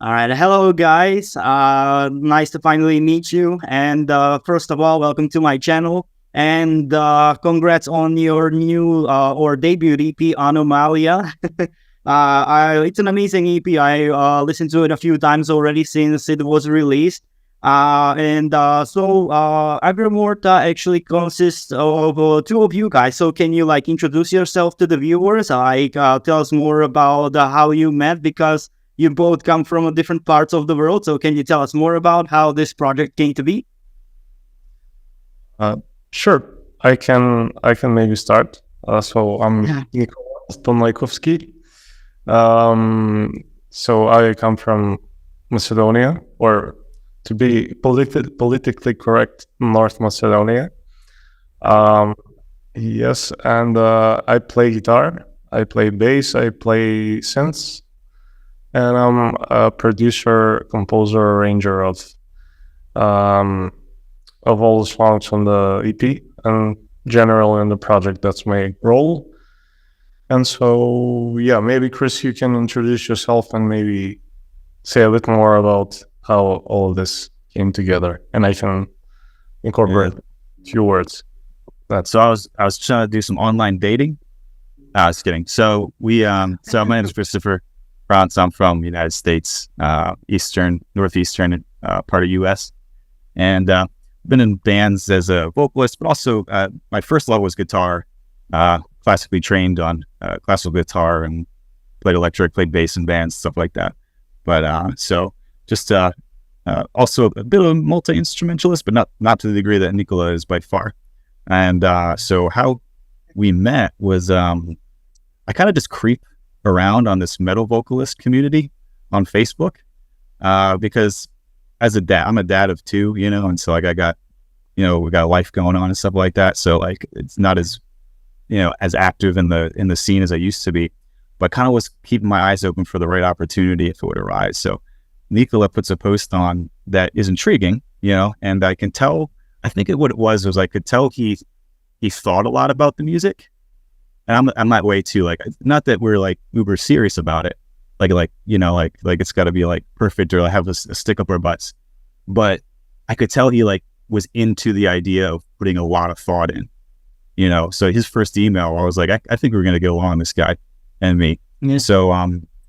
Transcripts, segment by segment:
All right. Hello, guys. Nice to finally meet you. And first of all, welcome to my channel. And congrats on your new or debut EP, Anomalia. It's an amazing EP. I listened to it a few times already since it was released. Agremorta actually consists of two of you guys. So can you introduce yourself to the viewers? Tell us more about how you met, because you both come from different parts of the world. So can you tell us more about how this project came to be? Sure. I can maybe start. So I'm Nikola and so I come from Macedonia, or to be politically correct, North Macedonia. Yes, and I play guitar, I play bass, I play synths, and I'm a producer, composer, arranger of all the songs on the EP, and generally in the project. That's my role. And so, yeah, maybe Chris, you can introduce yourself and maybe say a bit more about how all of this came together, and I can incorporate a few words. So I was trying to do some online dating. I was kidding. So so my name is Christopher France. I'm from the United States, northeastern part of US, and been in bands as a vocalist, but also my first love was guitar. Classically trained on classical guitar, and played electric, played bass in bands, stuff like that. But also a bit of a multi-instrumentalist, but not to the degree that Nikola is by far. And so how we met was I kind of just creep around on this metal vocalist community on Facebook, because as a dad, I'm a dad of two, and so I got, we got life going on and stuff like that. So it's not as, as active in the scene as I used to be, but kind of was keeping my eyes open for the right opportunity if it would arise. So Nikola puts a post on that is intriguing, and I can tell, I think what it was I could tell he thought a lot about the music. And I'm that way too. Not that we're uber serious about it. It's got to be perfect or have a stick up our butts. But I could tell he was into the idea of putting a lot of thought in, So his first email, I was like, I think we're going to go on, this guy and me. Yeah. So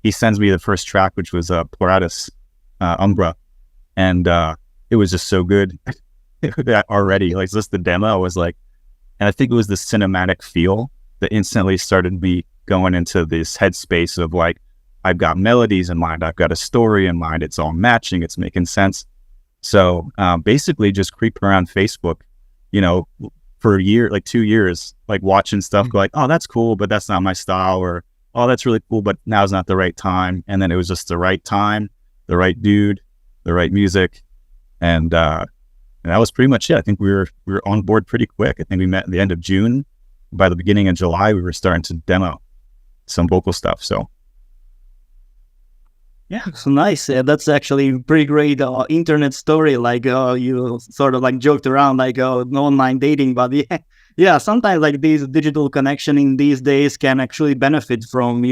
he sends me the first track, which was Pluratus Umbra. And it was just so good already. Just the demo was and I think it was the cinematic feel that instantly started me going into this headspace of I've got melodies in mind, I've got a story in mind, it's all matching, it's making sense. So basically just creeping around Facebook, for a year, 2 years, watching stuff, go oh, that's cool, but that's not my style, or oh, that's really cool, but now's not the right time. And then it was just the right time, the right dude, the right music. And that was pretty much it. I think we were on board pretty quick. I think we met at the end of June. By the beginning of July, we were starting to demo some vocal stuff. So yeah, so nice. Yeah, that's actually pretty great internet story. You sort of joked around online dating, but yeah, sometimes these digital connection in these days can actually benefit from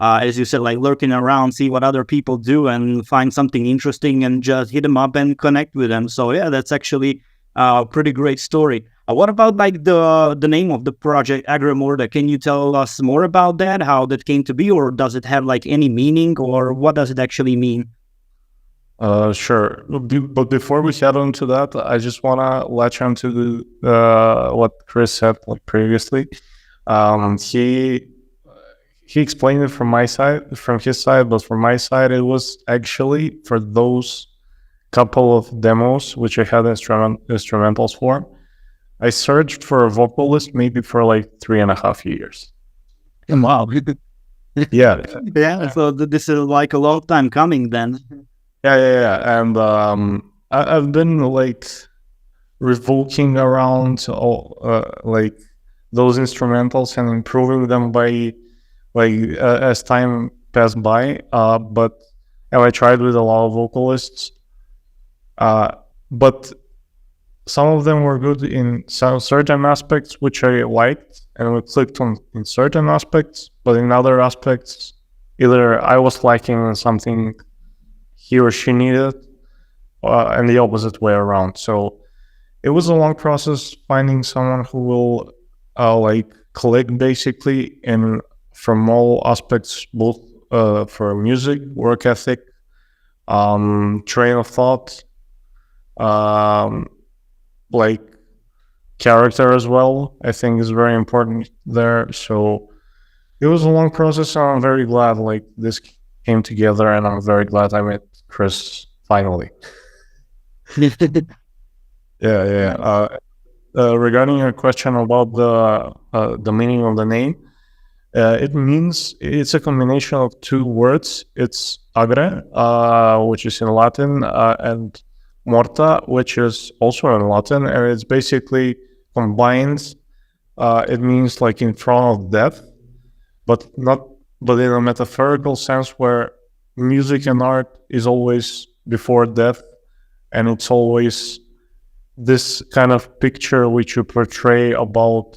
as you said, lurking around, see what other people do, and find something interesting, and just hit them up and connect with them. So yeah, that's actually a pretty great story. What about the name of the project, Agremorta? Can you tell us more about that? How that came to be, or does it have any meaning, or what does it actually mean? Sure. But before we head on to that, I just want to latch on to what Chris said previously. He explained it from his side, but from my side, it was actually for those couple of demos which I had instrumentals for. I searched for a vocalist maybe for 3.5 years. Wow. Yeah. Yeah. So this is a long time coming then. Yeah. And I've been revoking around all those instrumentals and improving them by as time passed by. But I tried with a lot of vocalists. But some of them were good in some certain aspects, which I liked, and we clicked on in certain aspects, but in other aspects, either I was lacking in something, he or she needed, and the opposite way around. So it was a long process finding someone who will like click basically in from all aspects, both for music, work ethic, train of thought, like character as well. I think is very important there. So it was a long process, and I'm very glad like this came together, and I'm very glad I met Chris finally. Yeah. Regarding your question about the meaning of the name, it means it's a combination of two words. It's agre, which is in Latin, and morta, which is also in Latin, and it's basically combined. It means like in front of death, but in a metaphorical sense, where music and art is always before death, and it's always this kind of picture which you portray about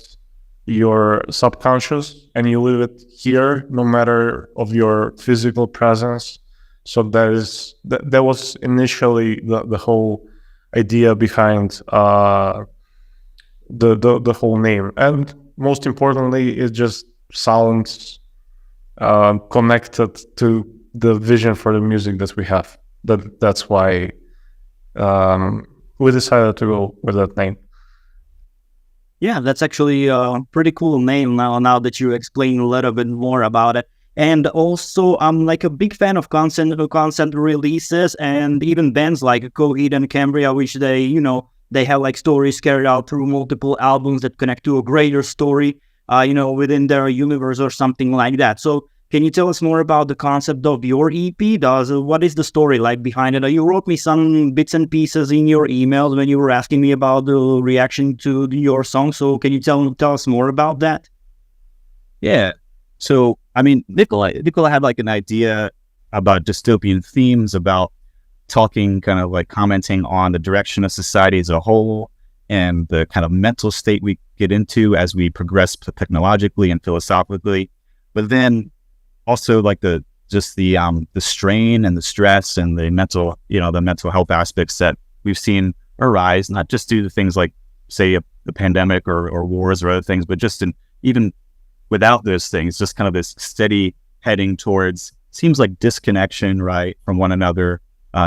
your subconscious, and you leave it here no matter of your physical presence. So that was initially the whole idea behind the whole name, and most importantly, it just sounds connected to the vision for the music that we have. That's why we decided to go with that name. Yeah, that's actually a pretty cool name now that you explain a little bit more about it. And also, I'm like a big fan of concept releases, and even bands like Coheed and Cambria, which they have like stories carried out through multiple albums that connect to a greater story, within their universe or something like that. So can you tell us more about the concept of your EP? What is the story like behind it? You wrote me some bits and pieces in your emails when you were asking me about the reaction to your song. So can you tell us more about that? Yeah. So, I mean, Nikola had like an idea about dystopian themes, about talking, kind of like commenting on the direction of society as a whole and the kind of mental state we get into as we progress technologically and philosophically. But then also like the strain and the stress and the mental health aspects that we've seen arise, not just due to things like, say, the pandemic or wars or other things, but just even without those things, just kind of this steady heading towards, seems like disconnection, right, from one another,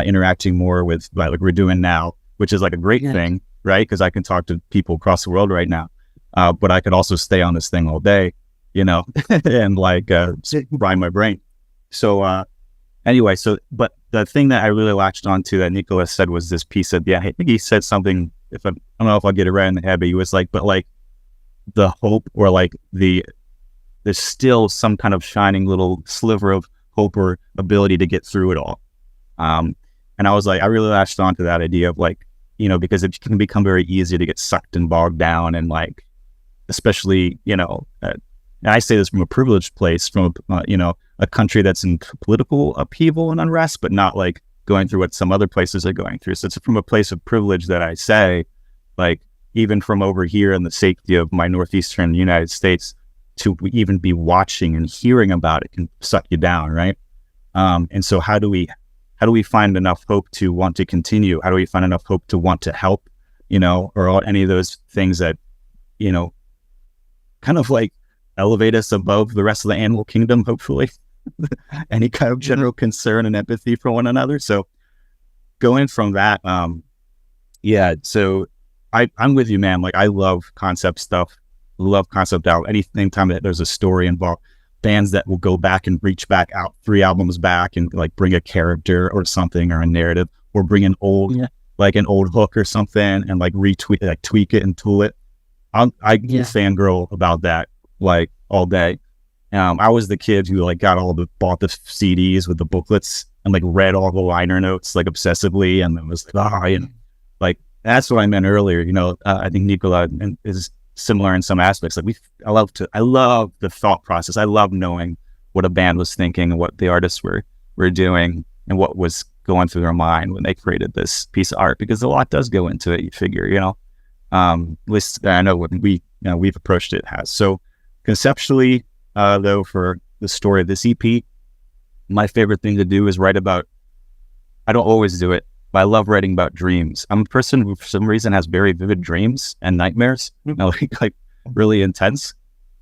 interacting more with like we're doing now, which is like a great thing, right? Because I can talk to people across the world right now, but I could also stay on this thing all day, and like fry my brain. So anyway, but the thing that I really latched onto that Nikola said was this piece of, I think he said something, I don't know if I'll get it right in the head, but he was like, but like the hope, or like there's still some kind of shining little sliver of hope or ability to get through it all. And I was like, I really latched onto that idea of like, because it can become very easy to get sucked and bogged down, and like, especially, and I say this from a privileged place, from a country that's in political upheaval and unrest, but not like going through what some other places are going through. So it's from a place of privilege that I say, like, even from over here in the safety of my northeastern United States, to even be watching and hearing about it can suck you down, right? And so how do we find enough hope to want to continue? How do we find enough hope to want to help, or any of those things that, kind of like elevate us above the rest of the animal kingdom, hopefully. Any kind of general concern and empathy for one another. So going from that, so I'm with you, man. Like, I love concept stuff, love concept out. Anytime that there's a story involved, bands that will go back and reach back out 3 albums back and like bring a character or something, or a narrative, or bring an old hook or something and like tweak it and tool it. I fangirl about that like all day. I was the kid who like bought the CDs with the booklets and like read all the liner notes like obsessively, and then was like, like that's what I meant earlier. I think Nikola is similar in some aspects. Like I love the thought process. I love knowing what a band was thinking and what the artists were doing and what was going through their mind when they created this piece of art, because a lot does go into it. You figure, at least I know when we've approached it has. So conceptually, though, for the story of this EP, my favorite thing to do is write about I don't always do it, but I love writing about dreams. I'm a person who, for some reason, has very vivid dreams and nightmares, like really intense.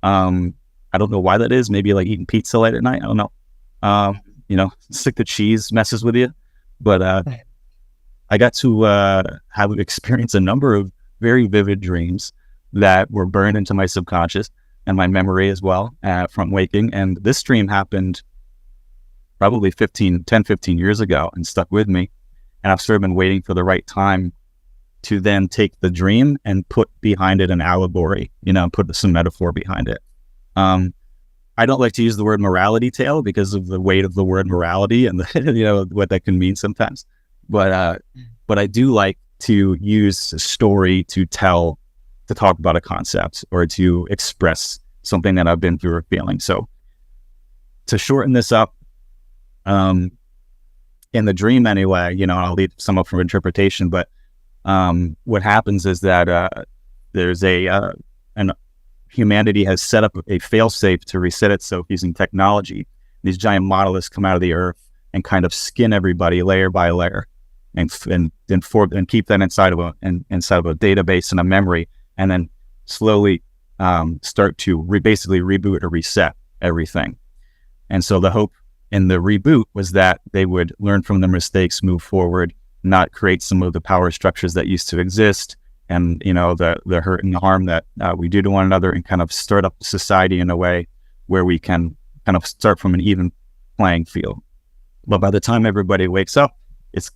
I don't know why that is. Maybe like eating pizza late at night. I don't know. It's like the cheese messes with you. But I got to have experience a number of very vivid dreams that were burned into my subconscious and my memory as well from waking. And this dream happened probably 10, 15 years ago and stuck with me. And I've sort of been waiting for the right time to then take the dream and put behind it an allegory, put some metaphor behind it. I don't like to use the word morality tale because of the weight of the word morality and what that can mean sometimes. But I do like to use a story to talk about a concept or to express something that I've been through or feeling. So to shorten this up, in the dream anyway, I'll leave some up for interpretation, but what happens is that there's humanity has set up a failsafe to reset itself using technology. These giant monoliths come out of the earth and kind of skin everybody layer by layer, and keep that inside of a database and a memory, and then slowly start to basically reboot or reset everything. And so the hope in the reboot was that they would learn from their mistakes, move forward, not create some of the power structures that used to exist, and the hurt and the harm that we do to one another, and kind of start up society in a way where we can kind of start from an even playing field. But by the time everybody wakes up,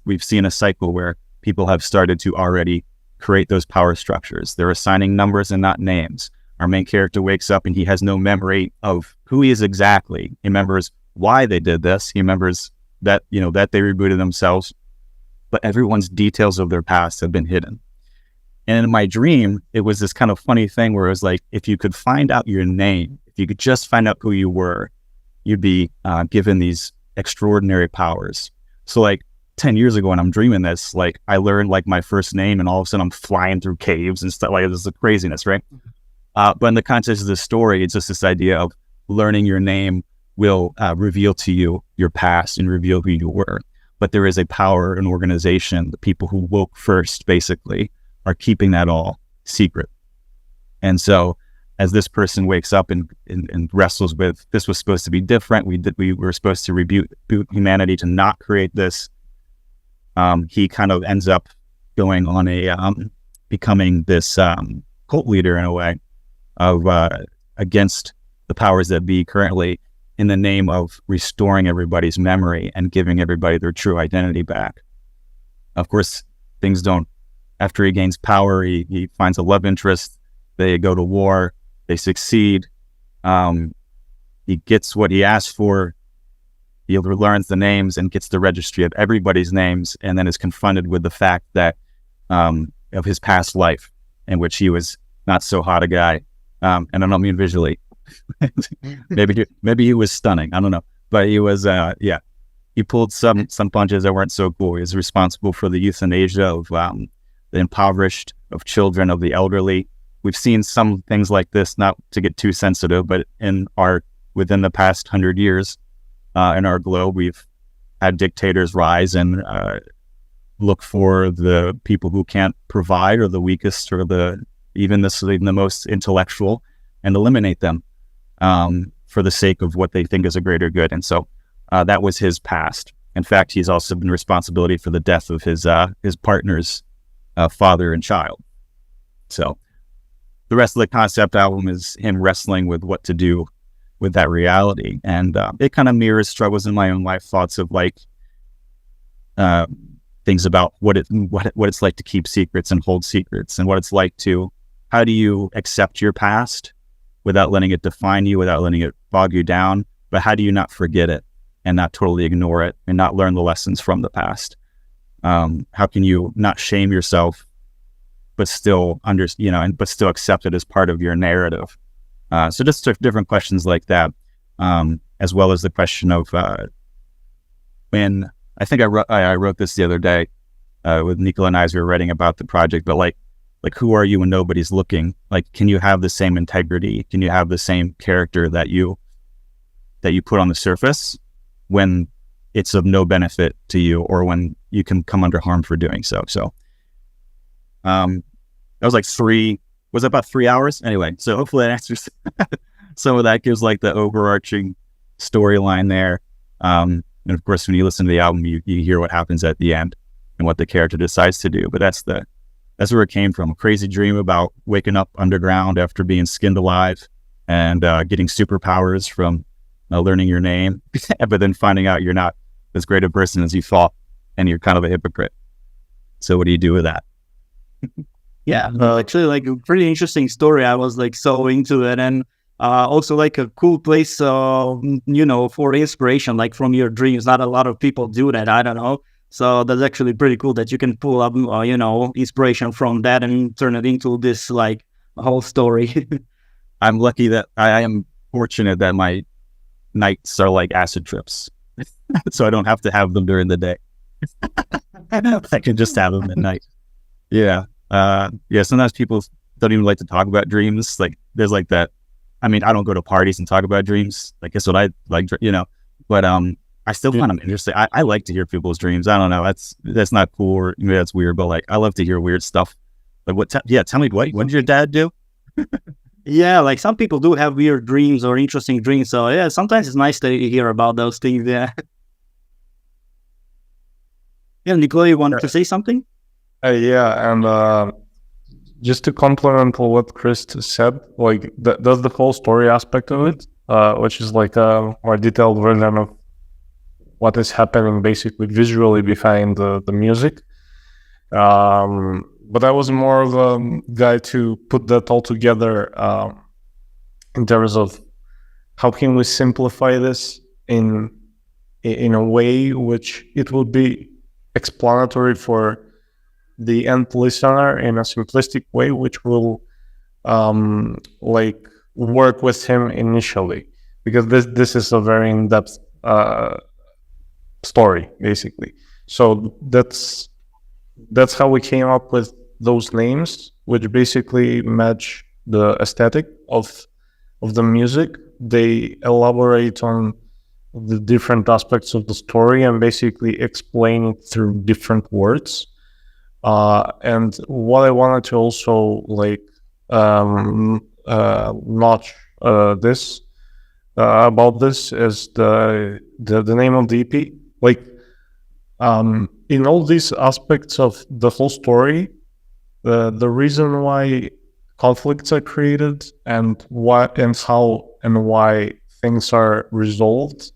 we've seen a cycle where people have started to already create those power structures. They're assigning numbers and not names. Our main character wakes up and he has no memory of who he is exactly. He remembers why they did this. He remembers that that they rebooted themselves, but everyone's details of their past have been hidden. And in my dream, it was this kind of funny thing where it was like, if you could find out your name, if you could just find out who you were, you'd be given these extraordinary powers. So like 10 years ago when I'm dreaming this, like I learned like my first name and all of a sudden I'm flying through caves and stuff. Like this is craziness, right? But in the context of the story, it's just this idea of learning your name will reveal to you your past and reveal who you were. But there is a power, an organization, the people who woke first basically are keeping that all secret. And so as this person wakes up and wrestles with, this was supposed to be different. We were supposed to reboot humanity to not create this. He kind of ends up going on becoming this cult leader in a way of against the powers that be currently, in the name of restoring everybody's memory and giving everybody their true identity back. Of course, things don't. After he gains power, he finds a love interest. They go to war. They succeed. He gets what he asked for. He learns the names and gets the registry of everybody's names, and then is confronted with the fact that of his past life, in which he was not so hot a guy. And I don't mean visually. maybe he was stunning. I don't know, but he was. He pulled some punches that weren't so cool. He was responsible for the euthanasia of the impoverished, of children, of the elderly. We've seen some things like this, not to get too sensitive, but within the past 100 years in our globe, we've had dictators rise and look for the people who can't provide, or the weakest, or even the most intellectual, and eliminate them for the sake of what they think is a greater good. And so that was his past. In fact, he's also been responsibility for the death of his partner's father and child. So the rest of the concept album is him wrestling with what to do with that reality. And it kind of mirrors struggles in my own life, thoughts of like things about what it's like to keep secrets and hold secrets, and what it's like how do you accept your past without letting it define you, without letting it bog you down, but how do you not forget it and not totally ignore it and not learn the lessons from the past? How can you not shame yourself, but still but still accept it as part of your narrative? So just different questions like that, as well as the question of when I think I wrote this the other day with Nikola and I as we were writing about the project, but like who are you when nobody's looking? Like, can you have the same integrity? Can you have the same character that you put on the surface when it's of no benefit to you, or when you can come under harm for doing so. So that was like about 3 hours? Anyway, so hopefully that answers some of that, gives like the overarching storyline there. And of course, when you listen to the album, you hear what happens at the end and what the character decides to do. But that's where it came from. A crazy dream about waking up underground after being skinned alive and getting superpowers from learning your name, but then finding out you're not as great a person as you thought, and you're kind of a hypocrite. So what do you do with that? Yeah, actually, like a pretty interesting story. I was like so into it, and also like a cool place, for inspiration, like from your dreams. Not a lot of people do that. I don't know. So that's actually pretty cool that you can pull up, inspiration from that and turn it into this like whole story. I'm lucky that I am fortunate that my nights are like acid trips, so I don't have to have them during the day. I can just have them at night. Yeah. Sometimes people don't even like to talk about dreams. Like there's like that. I mean, I don't go to parties and talk about dreams. Like that's what I like, but I still find them interesting. I like to hear people's dreams. I don't know. That's not cool, or maybe that's weird, but like I love to hear weird stuff. Like tell me what did your dad do? Yeah, like some people do have weird dreams or interesting dreams. So yeah, sometimes it's nice to hear about those things. Yeah. Yeah, Nikola, you wanted to say something? And just to complement what Chris said, like that's the whole story aspect of it, which is like a more detailed version of what is happening basically visually behind the music. But I was more of a guy to put that all together in terms of how can we simplify this in a way which it will be explanatory for the end listener in a simplistic way, which will like work with him initially, because this is a very in-depth story basically. So that's how we came up with those names, which basically match the aesthetic of the music. They elaborate on the different aspects of the story and basically explain it through different words. And what I wanted to also like notch this about this is the name of the EP. Like in all these aspects of the whole story, the reason why conflicts are created and what and how and why things are resolved,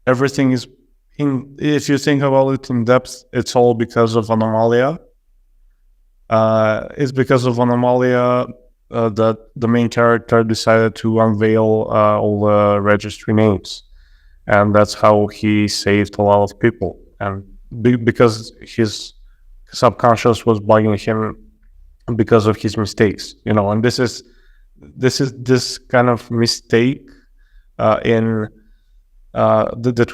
everything is if you think about it in depth, it's all because of Anomalia. It's because of Anomalia that the main character decided to unveil all the registry names, and that's how he saved a lot of people. And because his subconscious was bugging him because of his mistakes, and this is this kind of mistake that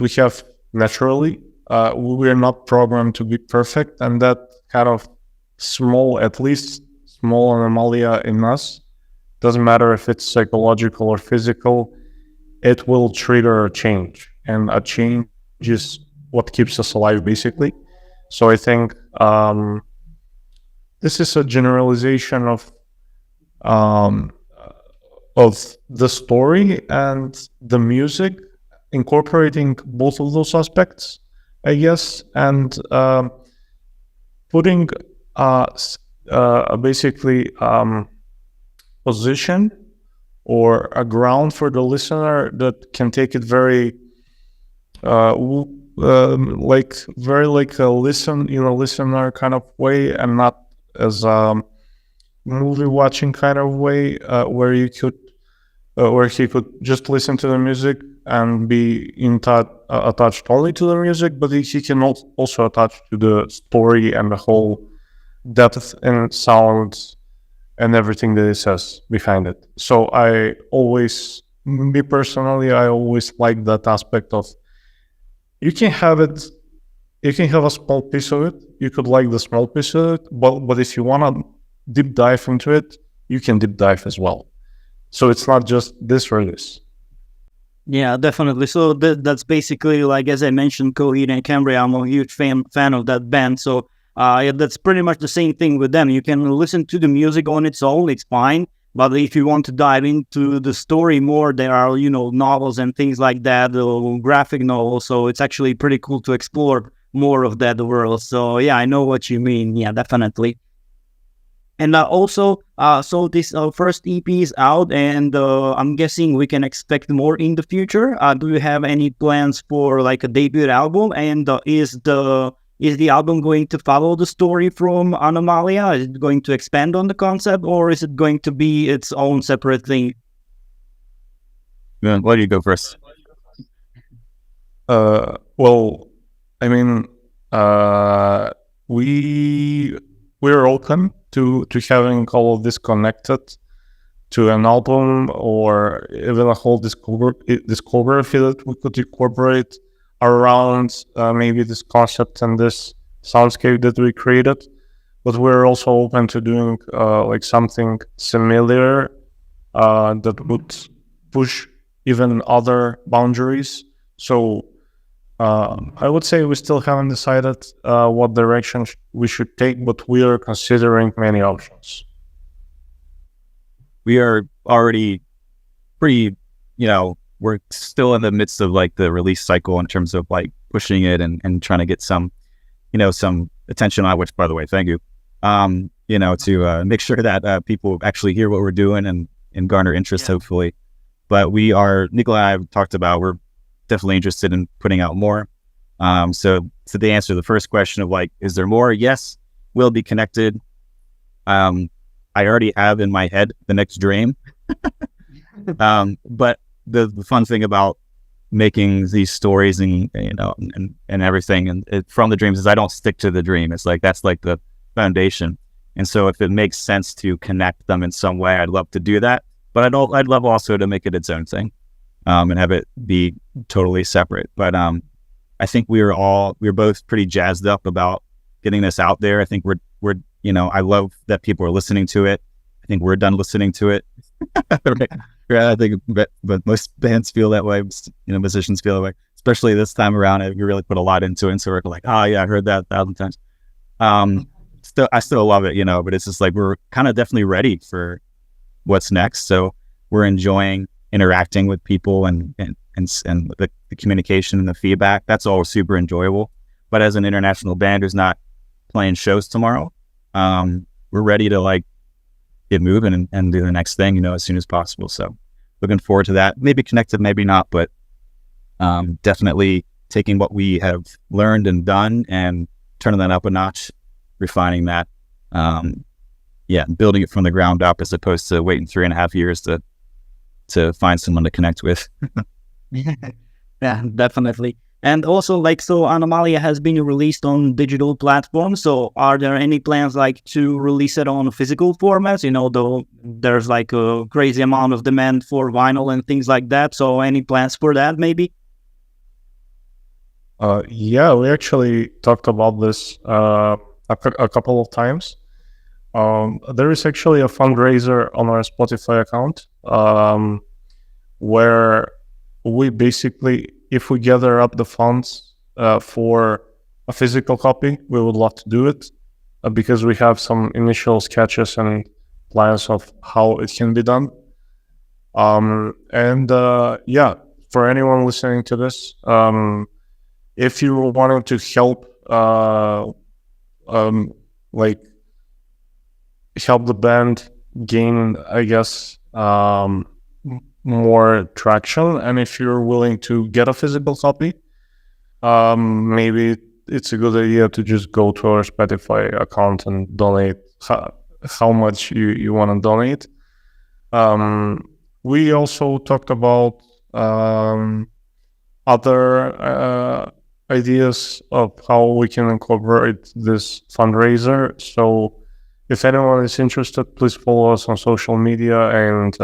we have naturally. We're not programmed to be perfect, and that kind of small anomalia in us, doesn't matter if it's psychological or physical, it will trigger a change, and a change is what keeps us alive basically. So I think this is a generalization of the story and the music, incorporating both of those aspects, I guess, and putting basically position or a ground for the listener that can take it very like a listener kind of way, and not as a movie watching kind of way, where he could just listen to the music and be attached only to the music, but he can also attach to the story and the whole depth and sound and everything that it says behind it. So me personally, I always like that aspect of, you can have a small piece of it, you could like the small piece of it, but if you want to deep dive into it, you can deep dive as well. So it's not just this or this. Yeah, definitely. So that's basically like, as I mentioned, Coheed and Cambria. I'm a huge fan of that band. So yeah, that's pretty much the same thing with them. You can listen to the music on its own; it's fine. But if you want to dive into the story more, there are novels and things like that, graphic novels. So it's actually pretty cool to explore more of that world. So yeah, I know what you mean. Yeah, definitely. And also, so this first EP is out, and I'm guessing we can expect more in the future. Do you have any plans for like a debut album? And is the album going to follow the story from Anomalia? Is it going to expand on the concept, or is it going to be its own separate thing? Yeah, why do you go first? Well, I mean, we we're open to having all of this connected to an album or even a whole discography that we could incorporate around maybe this concept and this soundscape that we created. But we're also open to doing like something similar that would push even other boundaries. So I would say we still haven't decided what direction we should take, but we are considering many options. We are already pretty, we're still in the midst of like the release cycle in terms of like pushing it and trying to get some, some attention on, which by the way, thank you. To make sure that people actually hear what we're doing and garner interest, hopefully. But Nikola and I have talked about, we're definitely interested in putting out more. So to answer the first question of like, is there more? Yes, we'll be connected. I already have in my head the next dream. But the fun thing about making these stories and everything and from the dreams is I don't stick to the dream. It's like, that's like the foundation. And so if it makes sense to connect them in some way, I'd love to do that. But I'd love also to make it its own thing, and have it be totally separate. But I think we're both pretty jazzed up about getting this out there. I think we're I love that people are listening to it. I think we're done listening to it. Yeah, I think, but most bands feel that way. Musicians feel that way, especially this time around. We really put a lot into it, and so we're like, oh yeah, I heard that 1,000 times. I still love it, but it's just like we're kind of definitely ready for what's next. So we're enjoying interacting with people and the communication and the feedback. That's all super enjoyable. But as an international band who's not playing shows tomorrow, we're ready to like get moving and do the next thing, as soon as possible. So looking forward to that. Maybe connected, maybe not, but definitely taking what we have learned and done and turning that up a notch, refining that. Building it from the ground up as opposed to waiting 3.5 years to find someone to connect with. Yeah, definitely. And also, like, so Anomalia has been released on digital platforms. So are there any plans like to release it on physical formats? Though there's like a crazy amount of demand for vinyl and things like that. So any plans for that maybe? Yeah, we actually talked about this a couple of times. There is actually a fundraiser on our Spotify account where we basically, if we gather up the funds for a physical copy, we would love to do it because we have some initial sketches and plans of how it can be done. For anyone listening to this, if you wanted to help, help the band gain, I guess, more traction, and if you're willing to get a physical copy, maybe it's a good idea to just go to our Spotify account and donate how much you want to donate. We also talked about other ideas of how we can incorporate this fundraiser. So if anyone is interested, please follow us on social media and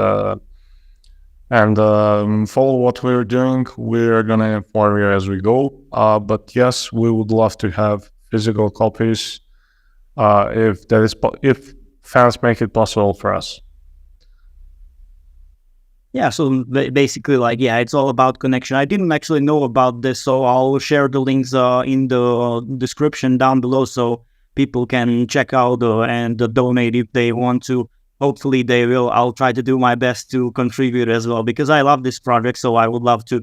follow what we're doing. We're gonna inform you as we go. But yes, we would love to have physical copies if fans make it possible for us. Yeah, so basically, like, yeah, it's all about connection. I didn't actually know about this, so I'll share the links in the description down below, so people can check out and donate if they want to. Hopefully, they will. I'll try to do my best to contribute as well because I love this project. So I would love to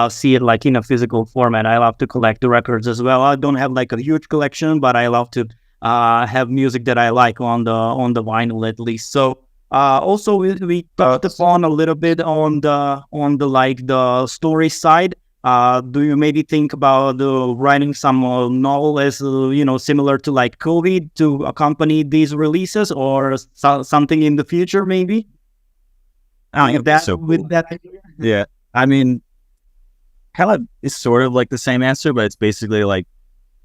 see it like in a physical format. I love to collect the records as well. I don't have like a huge collection, but I love to have music that I like on the vinyl at least. So. Also, we touched upon a little bit on the like the story side. Do you maybe think about writing some novel as similar to like COVID to accompany these releases, or something in the future maybe? Yeah, That so with cool. that idea? Yeah, I mean, kind of it's sort of like the same answer, but it's basically like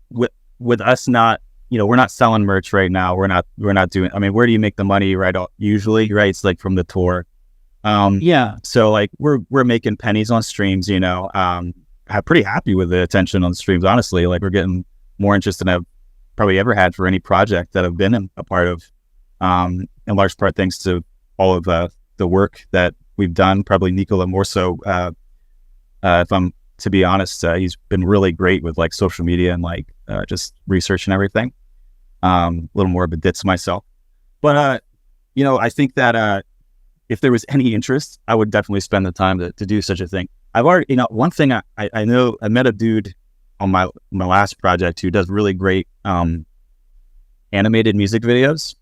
with us not, we're not selling merch right now. We're not doing. I mean, where do you make the money? Right, usually, right? It's like from the tour. Yeah. So like we're making pennies on streams. I'm pretty happy with the attention on streams. Honestly, like we're getting more interest than I've probably ever had for any project that I've been a part of. In large part thanks to all of the work that we've done. Probably Nikola more so. If I'm to be honest, he's been really great with like social media and like just research and everything. A little more of a ditz myself, but I think that if there was any interest, I would definitely spend the time to do such a thing. I've already, one thing I know, I met a dude on my last project who does really great animated music videos,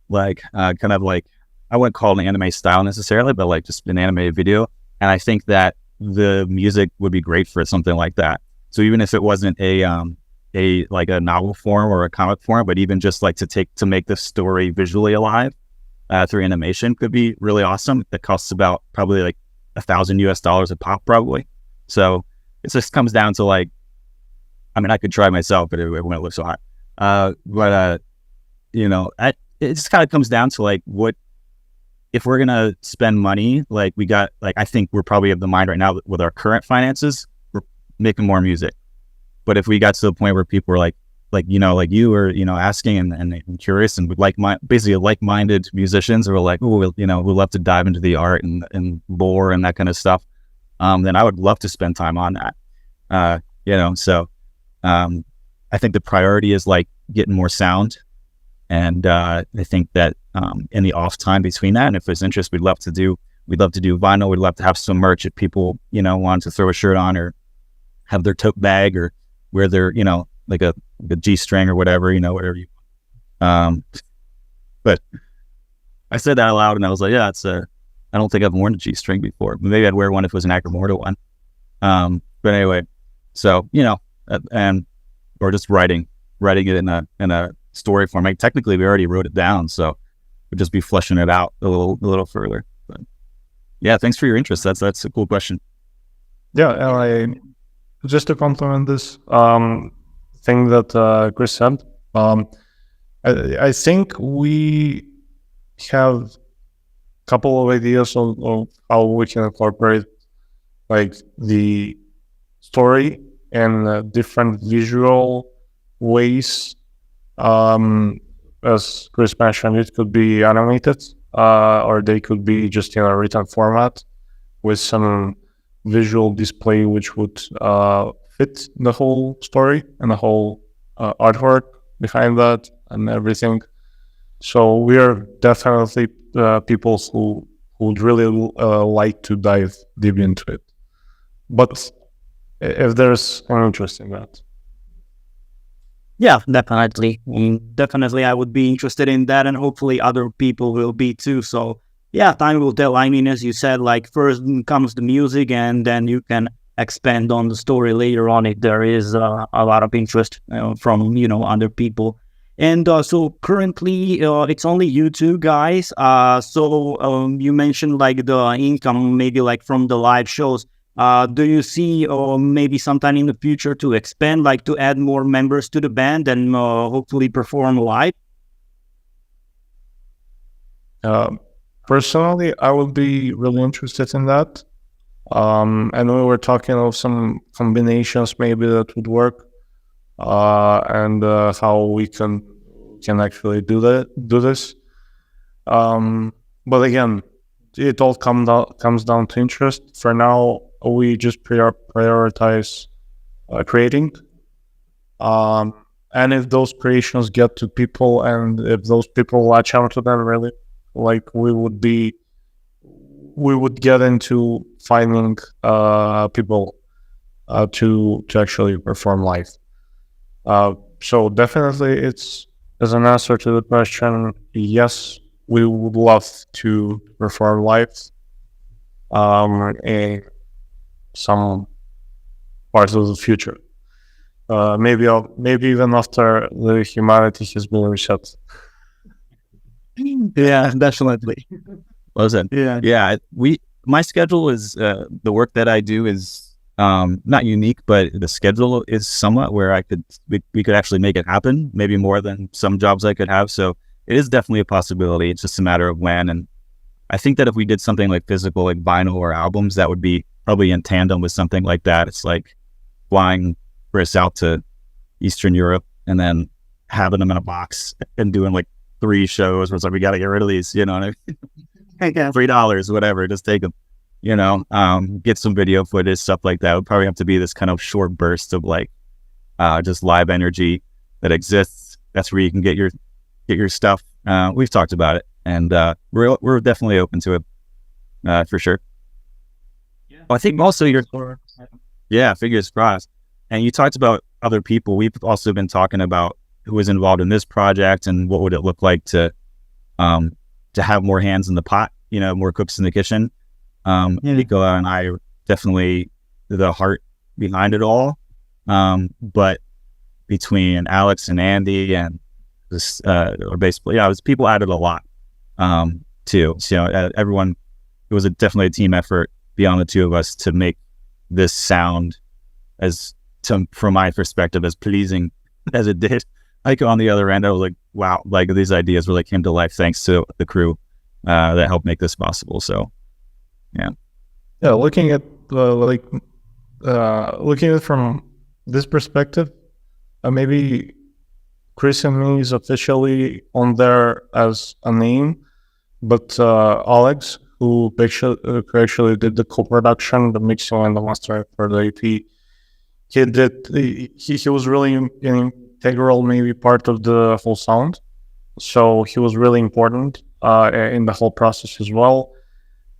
like kind of like, I wouldn't call it an anime style necessarily, but like just an animated video. And I think that the music would be great for something like that. So even if it wasn't a like a novel form or a comic form, but even just like to make the story visually alive through animation could be really awesome. That costs about probably like $1,000 a pop probably. So it just comes down to like, I mean, I could try myself, but it wouldn't look so hot. It just kind of comes down to like, what if we're gonna spend money? Like I think we're probably of the mind right now with our current finances, we're making more music. But if we got to the point where people were like you were, asking and curious and would basically like-minded musicians who were like, oh, we'd love to dive into the art and lore and that kind of stuff, then I would love to spend time on that. So I think the priority is like getting more sound. And I think that in the off time between that, and if there's interest, we'd love to do vinyl. We'd love to have some merch if people, want to throw a shirt on or have their tote bag or wear their, like a G-string or whatever, whatever you. But I said that out loud, and I was like, yeah, I don't think I've worn a G-string before. Maybe I'd wear one if it was an Agremorta one. But anyway, so or just writing it in a story form. Like, technically, we already wrote it down, so we'd just be fleshing it out a little further. But yeah, thanks for your interest. That's a cool question. Yeah, and just to complement this thing that Chris said, I think we have a couple of ideas on how we can incorporate like the story in different visual ways. As Chris mentioned, it could be animated, or they could be just in a written format with some visual display which would fit the whole story and the whole artwork behind that and everything. So we are definitely people who would really like to dive deep into it. But if there's an interest in that. Yeah, definitely. Definitely, I would be interested in that, and hopefully other people will be too. So yeah, time will tell. I mean, as you said, like first comes the music, and then you can expand on the story later on if there is a lot of interest from other people. And so currently, it's only you two guys. So you mentioned like the income, maybe like from the live shows. Do you see maybe sometime in the future to expand, like to add more members to the band and hopefully perform live? Personally, I would be really interested in that. And we were talking of some combinations maybe that would work, and how we can actually do this. But again, it all comes down to interest. For now, we just prioritize creating. And if those creations get to people, and if those people latch onto them, really, like we would get into finding people to actually perform live. So definitely, it's as an answer to the question, yes, we would love to perform live in some parts of the future. Maybe even after the humanity has been reset. Yeah, definitely. Listen, Yeah. my schedule is the work that I do is not unique, but the schedule is somewhat where we could actually make it happen, maybe more than some jobs I could have. So it is definitely a possibility. It's just a matter of when. And I think that if we did something like physical, like vinyl or albums, that would be probably in tandem with something like that. It's like flying Chris out to Eastern Europe and then having them in a box and doing like 3 shows where it's like, we got to get rid of these, you know, and $3, whatever, just take them, you know, get some video footage, stuff like that. It would probably have to be this kind of short burst of like just live energy that exists. That's where you can get your stuff. We've talked about it, and we're definitely open to it for sure. Yeah. I think also fingers crossed. And you talked about other people. We've also been talking about who was involved in this project and what would it look like to have more hands in the pot, you know, more cooks in the kitchen. Nikola and I are definitely the heart behind it all. But between Alex and Andy and this, or basically, people added a lot too. So, everyone, it was definitely a team effort beyond the two of us to make this sound from my perspective, as pleasing as it did. Like on the other end, I was like, wow, like these ideas really came to life thanks to the crew that helped make this possible. So, yeah. Looking at looking at it from this perspective, maybe Chris and me is officially on there as a name, but Alex, who actually did the co-production, the mixing, and the mastering for the EP, he was really an integral maybe part of the whole sound. So he was really important in the whole process as well.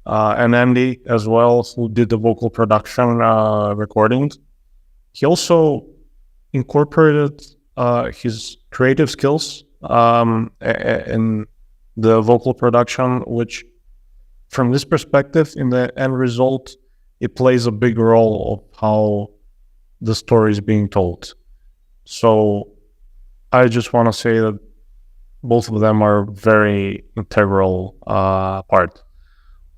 And Andy as well, who did the vocal production recordings. He also incorporated his creative skills in the vocal production, which from this perspective, in the end result, it plays a big role of how the story is being told. So I just want to say that both of them are very integral part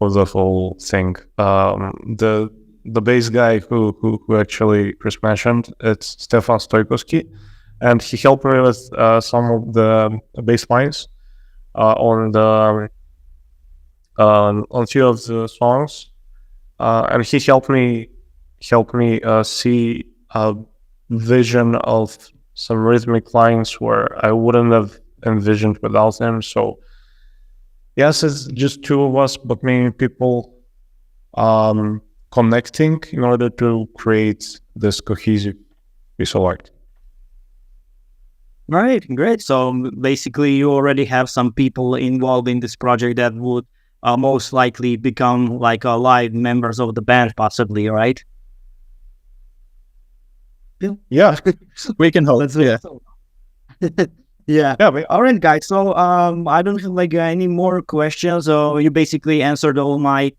of the whole thing. The bass guy who actually Chris mentioned, it's Stefan Stojkoski, and he helped me with some of the bass lines on a few of the songs, and he helped me see a vision of some rhythmic lines where I wouldn't have envisioned without him. So yes, it's just two of us, but many people connecting in order to create this cohesive piece of art. Right, great. So basically, you already have some people involved in this project that would most likely become like live members of the band, possibly, right? Yeah, we can hope. Yeah. Yeah. All right, guys. So I don't have like any more questions. So you basically answered all my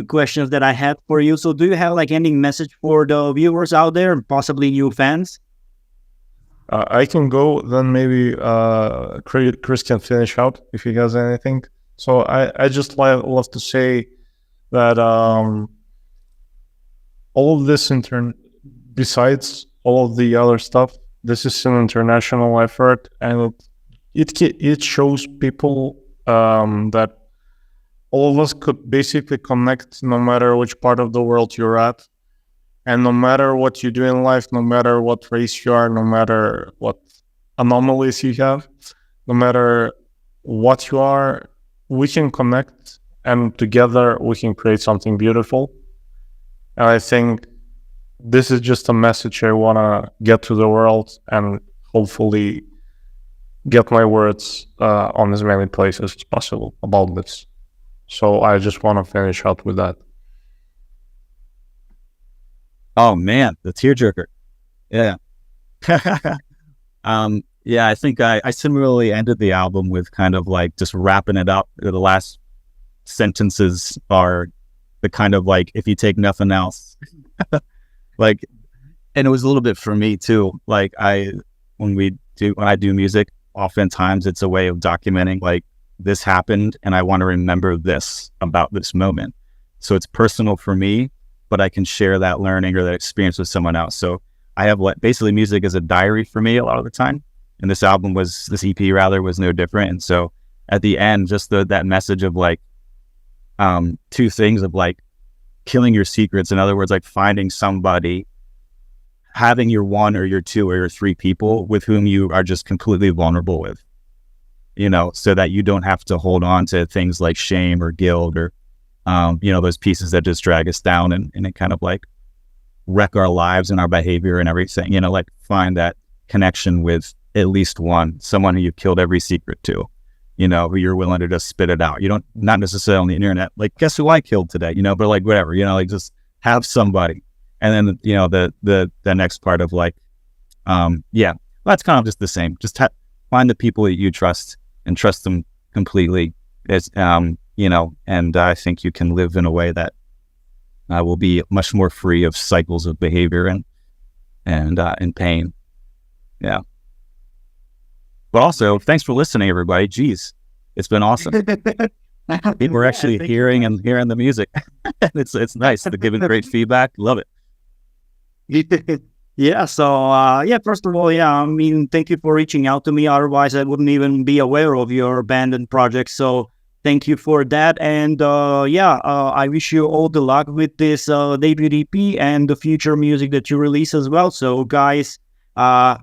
questions that I had for you. So do you have like any message for the viewers out there, possibly new fans? I can go, then maybe Chris can finish out if he has anything. So I just love to say that all of this besides all of the other stuff, this is an international effort, and it shows people that all of us could basically connect no matter which part of the world you're at, and no matter what you do in life, no matter what race you are, no matter what anomalies you have, no matter what you are, we can connect and together we can create something beautiful. And I think this is just a message I want to get to the world, and hopefully get my words on as many places as possible about this. So I just want to finish out with that. Oh man, the tearjerker. Yeah. Yeah, I think I similarly ended the album with kind of like just wrapping it up. The last sentences are the kind of like, if you take nothing else, like, and it was a little bit for me too. Like when I do music, oftentimes it's a way of documenting like, this happened and I want to remember this about this moment. So it's personal for me, but I can share that learning or that experience with someone else. So I have basically music as a diary for me a lot of the time. And this EP rather was no different. And so at the end, just that message of like, two things of like killing your secrets. In other words, like finding somebody, having your one or your two or your three people with whom you are just completely vulnerable with, so that you don't have to hold on to things like shame or guilt or, those pieces that just drag us down and it kind of like wreck our lives and our behavior and everything, like find that connection with at least someone who you've killed every secret to, who you're willing to just spit it out. You don't, not necessarily on the internet, like, guess who I killed today, but like whatever, like just have somebody. And then, the next part of like, that's kind of just the same. Just find the people that you trust and trust them completely. As, and I think you can live in a way that will be much more free of cycles of behavior and pain. Yeah. But also, thanks for listening, everybody. Jeez, it's been awesome. People are actually hearing the music. It's nice. They're giving great feedback. Love it. Yeah. So, first of all, I mean, thank you for reaching out to me. Otherwise, I wouldn't even be aware of your band and project. So thank you for that. And, I wish you all the luck with this debut EP and the future music that you release as well. So, guys,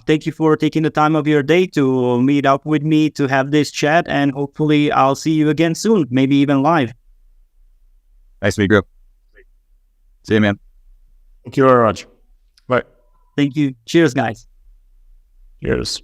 thank you for taking the time of your day to meet up with me to have this chat. And hopefully I'll see you again soon, maybe even live. Nice to meet you. See you, man. Thank you very much. Bye. Thank you. Cheers, guys. Cheers.